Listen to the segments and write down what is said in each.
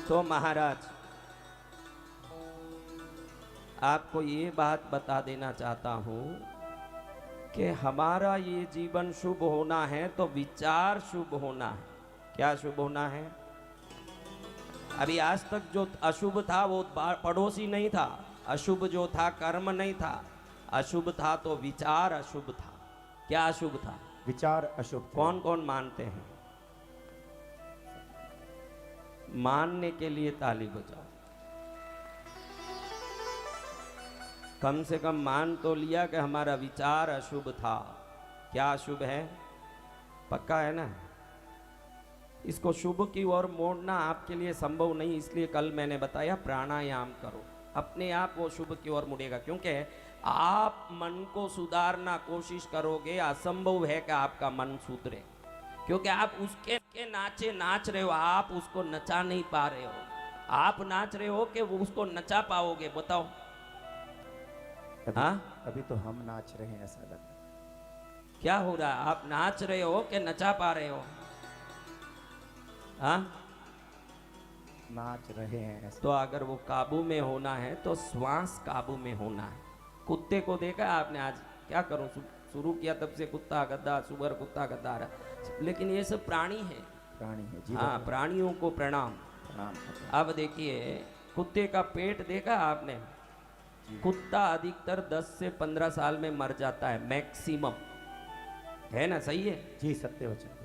तो महाराज आपको ये बात बता देना चाहता हूं कि हमारा ये जीवन शुभ होना है तो विचार शुभ होना है। क्या शुभ होना है? अभी आज तक जो अशुभ था वो पड़ोसी नहीं था, अशुभ जो था कर्म नहीं था, अशुभ था तो विचार अशुभ था। क्या अशुभ था? विचार अशुभ थे। कौन कौन मानते हैं? मानने के लिए ताली बजाओ। कम से कम मान तो लिया कि हमारा विचार अशुभ था। क्या अशुभ है? पक्का है ना? इसको शुभ की ओर मोड़ना आपके लिए संभव नहीं, इसलिए कल मैंने बताया प्राणायाम करो, अपने आप वो शुभ की ओर मुड़ेगा। क्योंकि आप मन को सुधारना कोशिश करोगे, असंभव है कि आपका मन सुधरे, क्योंकि आप उसके नाचे नाच रहे हो, आप उसको नचा नहीं पा रहे हो। आप नाच रहे हो कि वो उसको नचा पाओगे? बताओ। हाँ, अभी तो हम नाच रहे हैं ऐसा लगता। क्या हो रहा है? आप नाच रहे हो कि नचा पा रहे हो? हाँ, नाच रहे हैं ऐसा। तो अगर वो काबू में होना है तो श्वास काबू में होना है। कुत्ते को देखा आपने? आज क्या करूं, शुरू किया तब से कुत्ता गद्दा, सुअर कुत्ता गद्दा रहा, लेकिन ये सब प्राणी है। प्राणी है। हाँ, प्राणियों को प्रणाम। प्रणाम। अब देखिए, कुत्ते का पेट देखा आपने? कुत्ता अधिकतर 10 से 15 साल में मर जाता है, मैक्सिमम, है ना? सही है जी, सत्य वचन।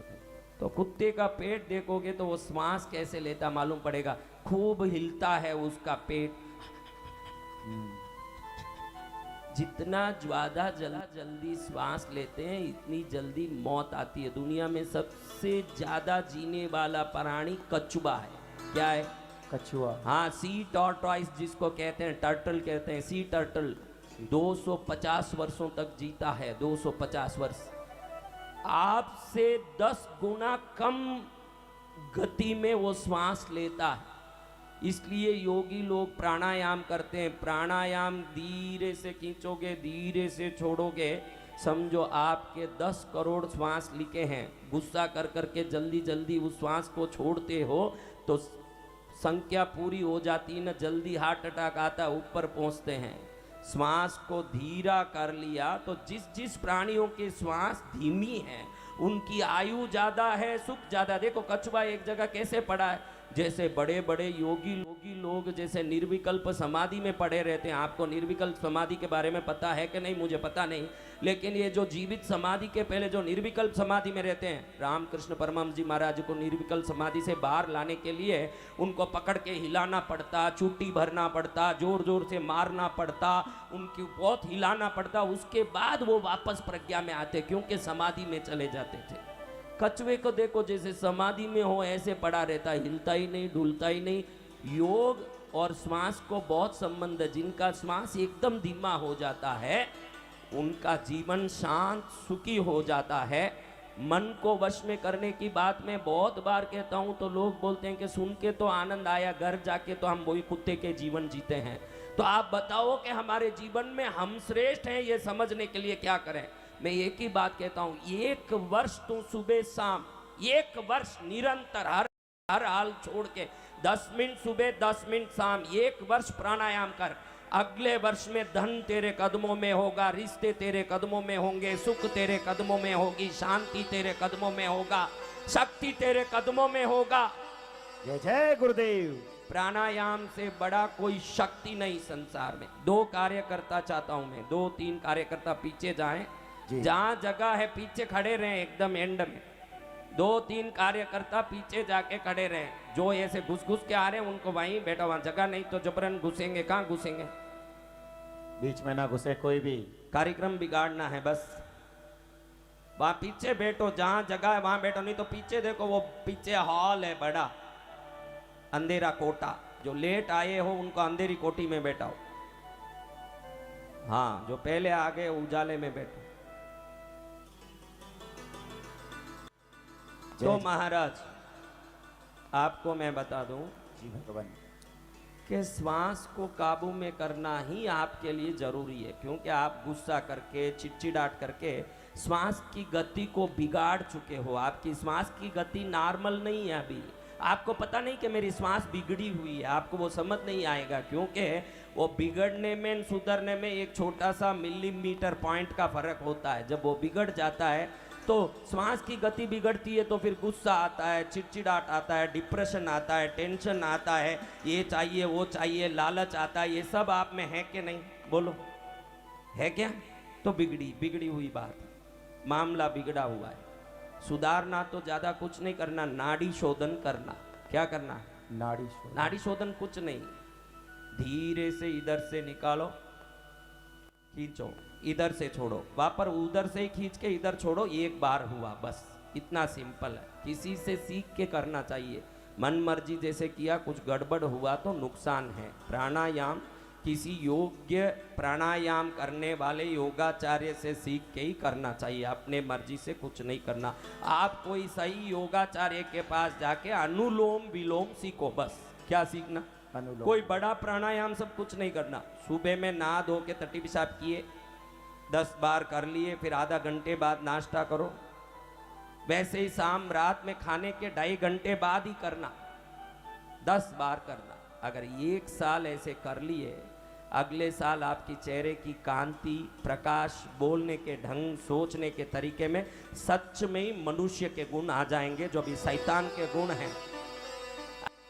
तो कुत्ते का पेट देखोगे तो वो श्वास कैसे लेता मालूम पड़ेगा। खूब हिलता है उसका पेट। जितना ज्यादा जल्दी श्वास लेते हैं इतनी जल्दी मौत आती है। दुनिया में सबसे ज्यादा जीने वाला प्राणी कछुआ है। क्या है? कछुआ। हाँ, सी टॉर्टॉइस जिसको कहते हैं, टर्टल कहते हैं, सी टर्टल 250 वर्षों तक जीता है। 250 वर्ष। आपसे 10 गुना कम गति में वो श्वास लेता है। इसलिए योगी लोग प्राणायाम करते हैं। प्राणायाम धीरे से खींचोगे, धीरे से छोड़ोगे, समझो आपके 10 करोड़ श्वास लिखे हैं। गुस्सा कर करके जल्दी जल्दी उस श्वास को छोड़ते हो तो संख्या पूरी हो जाती है ना, जल्दी हार्ट अटैक आता है, ऊपर पहुंचते हैं। श्वास को धीरा कर लिया तो जिस प्राणियों के श्वास धीमी है उनकी आयु ज्यादा है, सुख ज्यादा। देखो कछुआ एक जगह कैसे पड़ा है, जैसे बड़े बड़े योगी लोग जैसे निर्विकल्प समाधि में पड़े रहते हैं। आपको निर्विकल्प समाधि के बारे में पता है कि नहीं मुझे पता नहीं, लेकिन ये जो जीवित समाधि के पहले जो निर्विकल्प समाधि में रहते हैं, रामकृष्ण परमहंस जी महाराज को निर्विकल्प समाधि से बाहर लाने के लिए उनको पकड़ के हिलाना पड़ता, चुट्टी भरना पड़ता, जोर जोर से मारना पड़ता, उनकी बहुत हिलाना पड़ता, उसके बाद वो वापस प्रज्ञा में आते, क्योंकि समाधि में चले जाते थे। कछुए को देखो जैसे समाधि में हो ऐसे पड़ा रहता, हिलता ही नहीं, डुलता ही नहीं। योग और श्वास को बहुत संबंध है। जिनका श्वास एकदम धीमा हो जाता है उनका जीवन शांत सुखी हो जाता है। मन को वश में करने की बात मैं बहुत बार कहता हूं तो लोग बोलते हैं कि सुन के तो आनंद आया, घर जाके तो हम वही कुत्ते के जीवन जीते हैं। तो आप बताओ कि हमारे जीवन में हम श्रेष्ठ हैं, ये समझने के लिए क्या करें? मैं एक ही बात कहता हूं, 1 वर्ष तू सुबह शाम, 1 वर्ष निरंतर हर हाल छोड़ के 10 मिनट सुबह 10 मिनट शाम 1 वर्ष प्राणायाम कर। अगले वर्ष में धन तेरे कदमों में होगा, रिश्ते तेरे कदमों में होंगे, सुख तेरे कदमों में होगी, शांति तेरे कदमों में होगा, शक्ति तेरे कदमों में होगा। जय जय गुरुदेव। प्राणायाम से बड़ा कोई शक्ति नहीं संसार में। 2 कार्यकर्ता चाहता हूं मैं, 2-3 कार्यकर्ता पीछे जाएं, जहां जगह है पीछे खड़े रहे, एकदम एंड में 2-3 कार्यकर्ता पीछे जाके खड़े रहे। जो ऐसे घुस के आ रहे हैं उनको वहीं बैठा, वहां जगह नहीं तो जबरन घुसेंगे। कहां घुसेंगे? बीच में ना घुसे कोई भी। कार्यक्रम बिगाड़ना है बस। वहां पीछे बैठो, जहां जगह है वहां बैठो, नहीं तो पीछे देखो, वो पीछे हॉल है बड़ा, अंधेरा कोटा। जो लेट आए हो उनको अंधेरी कोठी में बैठाओ। हाँ, जो पहले आ गए उजाले में बैठो। तो महाराज आपको मैं बता दूं जी भगवान कि श्वास को काबू में करना ही आपके लिए जरूरी है, क्योंकि आप गुस्सा करके चिड़चिड़ाहट करके श्वास की गति को बिगाड़ चुके हो। आपकी श्वास की गति नॉर्मल नहीं है अभी। आपको पता नहीं कि मेरी श्वास बिगड़ी हुई है, आपको वो समझ नहीं आएगा, क्योंकि वो बिगड़ने में सुधरने में एक छोटा सा मिलीमीटर पॉइंट का फर्क होता है। जब वो बिगड़ जाता है तो श्वास की गति बिगड़ती है, तो फिर गुस्सा आता है, चिड़चिड़ाहट आता है, डिप्रेशन आता है, टेंशन आता है, ये चाहिए वो चाहिए, लालच आता है। ये सब आप में है कि नहीं? बोलो, है क्या? तो बिगड़ी हुई बात, मामला बिगड़ा हुआ है। सुधारना तो ज्यादा कुछ नहीं करना, नाड़ी शोधन करना। क्या करना है? नाड़ी शोधन कुछ नहीं, धीरे से इधर से निकालो, खींचो, इधर से छोड़ो, वापस उधर से ही खींच के इधर छोड़ो, एक बार हुआ, बस इतना सिंपल है। किसी से सीख के करना चाहिए, मन मर्जी जैसे किया, कुछ गड़बड़ हुआ तो नुकसान है। प्राणायाम किसी योग्य प्राणायाम करने वाले योगाचार्य से सीख के ही करना चाहिए, अपने मर्जी से कुछ नहीं करना। आप कोई सही योगाचार्य के पास जाके अनुलोम विलोम सीखो, बस। क्या सीखना? कोई बड़ा प्राणायाम सब कुछ नहीं करना। सुबह में नहा धो के टट्टी पेशाब किए, 10 बार कर लिए, फिर आधा घंटे बाद नाश्ता करो। वैसे ही शाम रात में खाने के 2.5 घंटे बाद ही करना, 10 बार करना। अगर 1 साल ऐसे कर लिए, अगले साल आपकी चेहरे की कांति, प्रकाश, बोलने के ढंग, सोचने के तरीके में सच में ही मनुष्य के गुण आ जाएंगे, जो अभी शैतान के गुण हैं।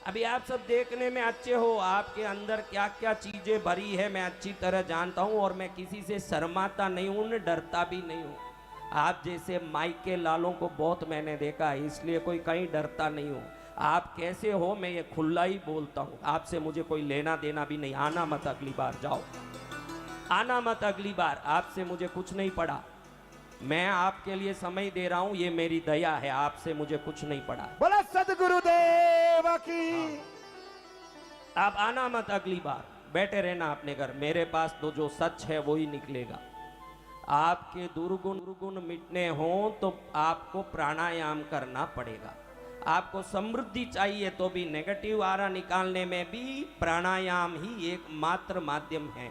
अभी आप सब देखने में अच्छे हो, आपके अंदर क्या क्या चीजें भरी है मैं अच्छी तरह जानता हूं, और मैं किसी से शर्माता नहीं हूं, डरता भी नहीं हूं। आप जैसे माइके लालों को बहुत मैंने देखा है, इसलिए कोई कहीं डरता नहीं हूं। आप कैसे हो मैं ये खुला ही बोलता हूं, आपसे मुझे कोई लेना देना भी नहीं। आना मत अगली बार, जाओ, आना मत अगली बार, आपसे मुझे कुछ नहीं पड़ा। मैं आपके लिए समय दे रहा हूं, ये मेरी दया है, आपसे मुझे कुछ नहीं पड़ा। बोला सदगुरुदेव की। आप आना मत अगली बार, बैठे रहना अपने घर। मेरे पास तो जो सच है वो ही निकलेगा। आपके दुर्गुण मिटने हो तो आपको प्राणायाम करना पड़ेगा। आपको समृद्धि चाहिए तो भी नेगेटिव आरा निकालने में भी प्राणायाम ही एकमात्र माध्यम है।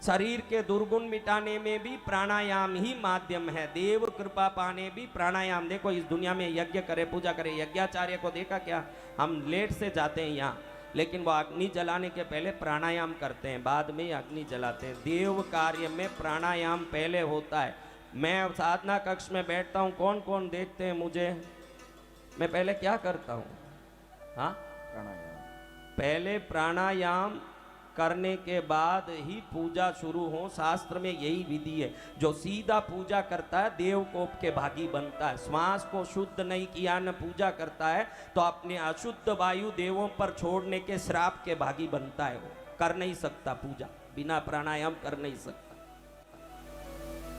शरीर के दुर्गुण मिटाने में भी प्राणायाम ही माध्यम है। देव कृपा पाने भी प्राणायाम। देखो इस दुनिया में यज्ञ करे, पूजा करे, यज्ञाचार्य को देखा क्या? हम लेट से जाते हैं यहाँ, लेकिन वो अग्नि जलाने के पहले प्राणायाम करते हैं, बाद में अग्नि जलाते हैं। देव कार्य में प्राणायाम पहले होता है। मैं साधना कक्ष में बैठता हूँ, कौन कौन देखते हैं मुझे? मैं पहले क्या करता हूँ? हाँ, पहले प्राणायाम करने के बाद ही पूजा शुरू हो। शास्त्र में यही विधि है। जो सीधा पूजा करता है देवकोप के भागी बनता है। श्वास को शुद्ध नहीं किया न पूजा करता है तो अपने अशुद्ध वायु देवों पर छोड़ने के श्राप के भागी बनता है। वो कर नहीं सकता पूजा, बिना प्राणायाम कर नहीं सकता।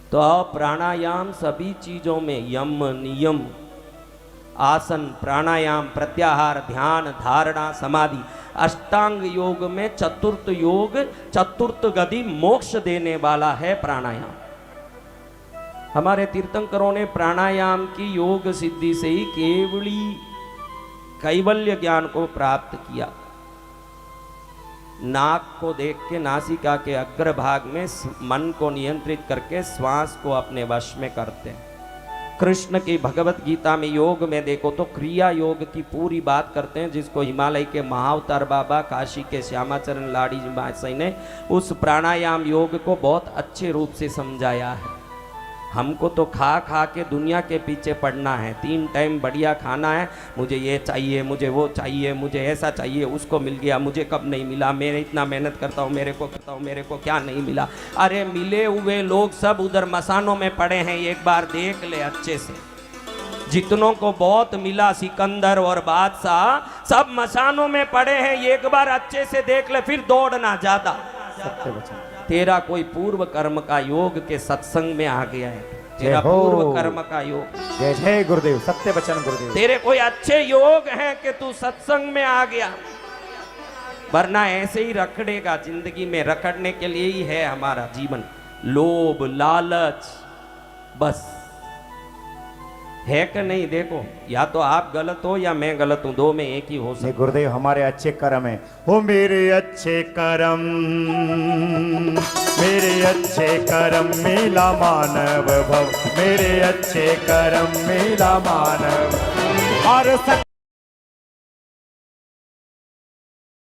तो प्राणायाम सभी चीजों में यम नियम, आसन, प्राणायाम, प्रत्याहार, ध्यान, धारणा, समाधि, अष्टांग योग में चतुर्थ योग, चतुर्थ गति मोक्ष देने वाला है प्राणायाम। हमारे तीर्थंकरों ने प्राणायाम की योग सिद्धि से ही कैवल्य ज्ञान को प्राप्त किया। नाक को देख के नासिका के अग्रभाग में मन को नियंत्रित करके श्वास को अपने वश में करते हैं। कृष्ण की भगवत गीता में योग में देखो तो क्रिया योग की पूरी बात करते हैं, जिसको हिमालय के महाअवतार बाबा, काशी के श्यामाचरण लाड़ी जी महाशय ने उस प्राणायाम योग को बहुत अच्छे रूप से समझाया है। हमको तो खा खा के दुनिया के पीछे पड़ना है। 3 टाइम बढ़िया खाना है, मुझे ये चाहिए, मुझे वो चाहिए, मुझे ऐसा चाहिए, उसको मिल गया, मुझे कब नहीं मिला, मैं इतना मेहनत करता हूँ, मेरे को क्या नहीं मिला। अरे मिले हुए लोग सब उधर मसानों में पड़े हैं, एक बार देख ले अच्छे से। जितनों को बहुत मिला, सिकंदर और बादशाह सब मसानों में पड़े हैं, एक बार अच्छे से देख ले, फिर दौड़ना ज्यादा। तेरा कोई पूर्व कर्म का योग के सत्संग में आ गया है, तेरा पूर्व कर्म का योग। जय जय गुरुदेव, सत्य वचन गुरुदेव। तेरे कोई अच्छे योग हैं कि तू सत्संग में आ गया, वरना ऐसे ही रखड़ेगा। जिंदगी में रखड़ने के लिए ही है हमारा जीवन। लोभ, लालच, बस है कि नहीं? देखो, या तो आप गलत हो या मैं गलत हूं, दो में एक ही हो सकता। गुरुदेव हमारे अच्छे कर्म है, हो मेरे अच्छे कर्म, मेरे अच्छे कर्म मिला मानव भव, मेरे अच्छे कर्म मिला मानव। और